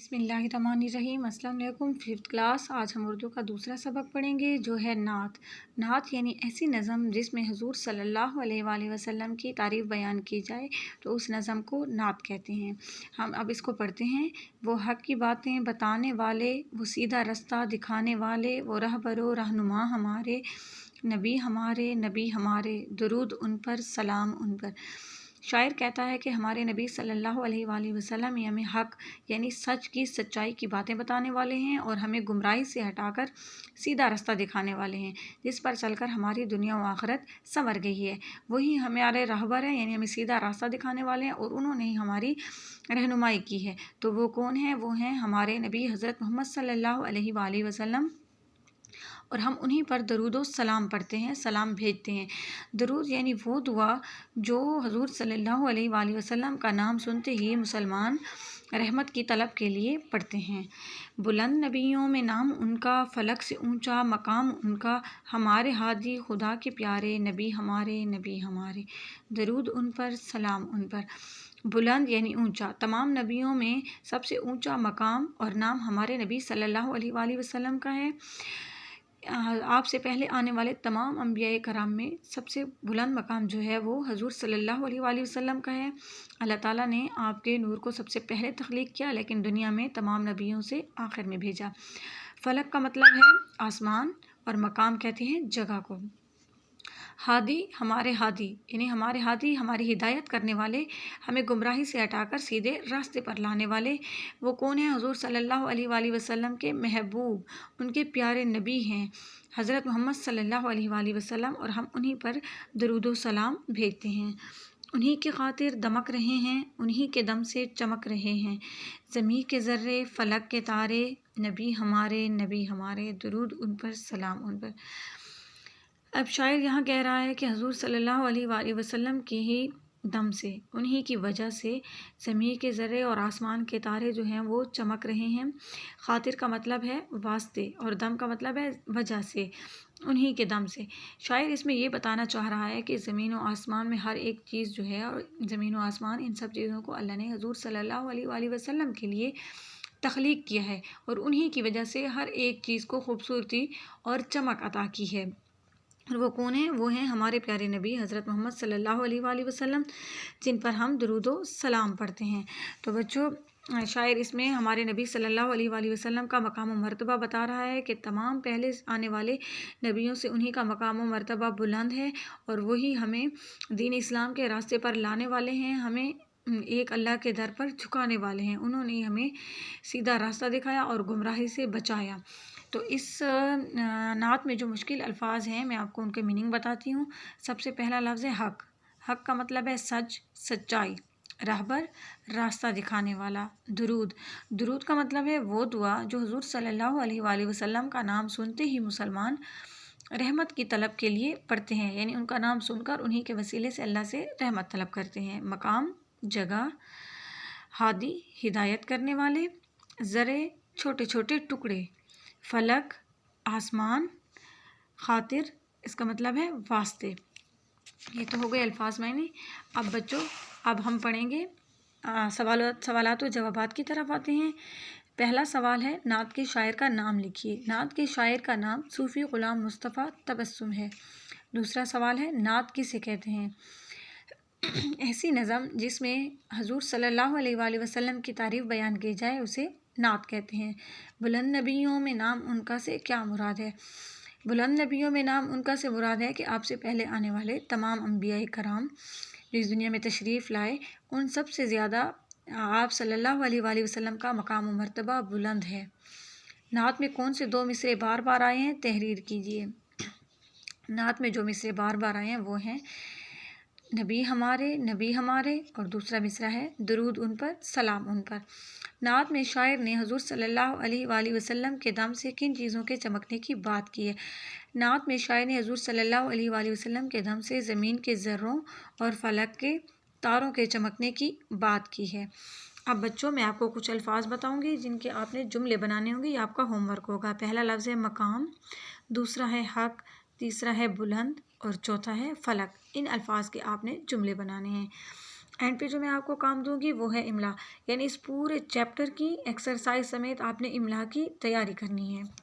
बिस्मिल्लाहिर्रहमानिर्रहीम। अस्सलाम वालेकुम। Fifth class. आज हम उर्दू का दूसरा सबक पढ़ेंगे जो है नात। नात यानी ऐसी नज़म जिसमें हुज़ूर सल्लल्लाहु अलैहि वसल्लम की तारीफ़ बयान की जाए तो उस नज़म को नात कहते हैं। हम अब इसको पढ़ते हैं। वो हक़ की बातें बताने वाले, वो सीधा रास्ता दिखाने वाले, वो रहबरो रहनुमा हमारे, नबी हमारे नबी हमारे, दुरूद उन पर सलाम उन पर। शायर कहता है कि हमारे नबी सल्लल्लाहु अलैहि वसल्लम हमें हक़ यानी सच की सच्चाई की बातें बताने वाले हैं और हमें गुमराही से हटाकर सीधा रास्ता दिखाने वाले हैं, जिस पर चलकर हमारी दुनिया व आखिरत संवर गई है। वही हमारे रहबर हैं यानी हमें सीधा रास्ता दिखाने वाले हैं और उन्होंने ही हमारी रहनुमाई की है। तो वो कौन है? वो हैं हमारे नबी हज़रत मोहम्मद सल्लल्लाहु अलैहि वसल्लम। और हम उन्हीं पर दरूद व सलाम पढ़ते हैं, सलाम भेजते हैं। दरूद यानी वो दुआ जो हुज़ूर सल्लल्लाहु अलैहि वसल्लम का नाम सुनते ही मुसलमान रहमत की तलब के लिए पढ़ते हैं। बुलंद नबियों में नाम उनका, फ़लक से ऊंचा मकाम उनका, हमारे हादी खुदा के प्यारे, नबी हमारे नबी हमारे, दरूद उन पर सलाम उन पर। बुलंद यानी ऊंचा, तमाम नबियों में सबसे ऊंचा मकाम और नाम हमारे नबी सल्लल्लाहु अलैहि वसल्लम का है। आपसे पहले आने वाले तमाम अंबिया कराम में सबसे बुलंद मकाम जो है वो हज़ूर सल्लल्लाहु अलैहि वसल्लम का है। अल्लाह ताला ने आपके नूर को सबसे पहले तख्लीक किया, लेकिन दुनिया में तमाम नबियों से आखिर में भेजा। फ़लक का मतलब है आसमान और मकाम कहते हैं जगह को। हादी हमारे हादी यानी हमारे हादी हमारी हिदायत करने वाले, हमें गुमराही से हटाकर सीधे रास्ते पर लाने वाले। वो कौन है? हुज़ूर सल्लल्लाहु अलैहि वसल्लम के महबूब, उनके प्यारे नबी हैं हज़रत मोहम्मद सल्लल्लाहु अलैहि वसल्लम, और हम उन्हीं पर दरूद व सलाम भेजते हैं। उन्हीं की खातिर दमक रहे हैं, उन्हीं के दम से चमक रहे हैं ज़मीं के ज़र्रे फ़लक के तारे, नबी हमारे, दरूद उन पर सलाम उन पर। अब शायर यहाँ कह रहा है कि हुज़ूर सल्लल्लाहु अलैहि वसल्लम के ही दम से, उन्हीं की वजह से ज़मीन के ज़र्रे और आसमान के तारे जो हैं वो चमक रहे हैं। खातिर का मतलब है वास्ते और दम का मतलब है वजह से, उन्हीं के दम से। शायर इसमें ये बताना चाह रहा है कि ज़मीन व आसमान में हर एक चीज़ जो है, और ज़मीन व आसमान इन सब चीज़ों को अल्लाह ने हुज़ूर सल्लल्लाहु अलैहि वसल्लम के लिए तख्लीक किया है और उन्हीं की वजह से हर एक चीज़ को खूबसूरती और चमक अता की है। और वो कौन है? वो हैं हमारे प्यारे नबी हज़रत मोहम्मद सल्लल्लाहु अलैहि वसल्लम, जिन पर हम दुरूद व सलाम पढ़ते हैं। तो बच्चों, शायर इसमें हमारे नबी सल्लल्लाहु अलैहि वसल्लम का मकाम व मर्तबा बता रहा है कि तमाम पहले आने वाले नबियों से उन्हीं का मकाम व मर्तबा बुलंद है और वही हमें दीन इस्लाम के रास्ते पर लाने वाले हैं, हमें एक अल्लाह के दर पर झुकाने वाले हैं। उन्होंने हमें सीधा रास्ता दिखाया और गुमराही से बचाया। तो इस नात में जो मुश्किल अल्फाज हैं मैं आपको उनके मीनिंग बताती हूँ। सबसे पहला लफ्ज़ है हक़। हक़ का मतलब है सच, सच्चाई। रहबर रास्ता दिखाने वाला। दुरूद, दुरूद का मतलब है वो दुआ जो हुज़ूर सल्लल्लाहु अलैहि वसल्लम का नाम सुनते ही मुसलमान रहमत की तलब के लिए पढ़ते हैं, यानी उनका नाम सुनकर उन्हीं के वसीले से अल्लाह से रहमत तलब करते हैं। मकाम जगह, हादी हिदायत करने वाले, ज़रे छोटे छोटे टुकड़े, फ़लक आसमान, खातिर इसका मतलब है वास्ते। ये तो हो गए अल्फाज मायने। अब बच्चों, अब हम पढ़ेंगे सवालात व जवाबात की तरफ आते हैं। पहला सवाल है, नात के शायर का नाम लिखिए। नात के शायर का नाम सूफ़ी ग़ुलाम मुस्तफ़ा तबस्सुम है। दूसरा सवाल है, नात किसे कहते हैं? ऐसी नज़म जिसमें हुज़ूर सल्लल्लाहु अलैहि वसल्लम की तारीफ़ बयान की जाए उसे नात कहते हैं। बुलंद नबियों में नाम उनका से क्या मुराद है? बुलंद नबियों में नाम उनका से मुराद है कि आपसे पहले आने वाले तमाम अंबिया कराम जो इस दुनिया में तशरीफ़ लाए, उन सब से ज़्यादा आप सल्लल्लाहु अलैहि वसल्लम का मकाम व मर्तबा बुलंद है। नात में कौन से दो मिसरे बार बार आए हैं? तहरीर कीजिए। नात में जो मिसरे बार बार आए हैं वो हैं नबी हमारे, और दूसरा मिसरा है दरूद उन पर सलाम उन पर। नात में शायर ने हुज़ूर सल्लल्लाहु अलैहि वसल्लम के दम से किन चीज़ों के चमकने की बात की है? नात में शायर ने हुज़ूर सल्लल्लाहु अलैहि वसल्लम के दम से ज़मीन के ज़र्रों और फ़लक के तारों के चमकने की बात की है। अब बच्चों, मैं आपको कुछ अल्फाज बताऊंगी जिनके आपने जुमले बनाने होंगे, ये आपका होमवर्क होगा। पहला लफ्ज़ है मकाम, दूसरा है हक़, तीसरा है बुलंद और चौथा है फ़लक। इन अल्फाज के आपने जुमले बनाने हैं। एंड पे जो मैं आपको काम दूंगी वो है इमला, यानी इस पूरे चैप्टर की एक्सरसाइज समेत आपने इमला की तैयारी करनी है।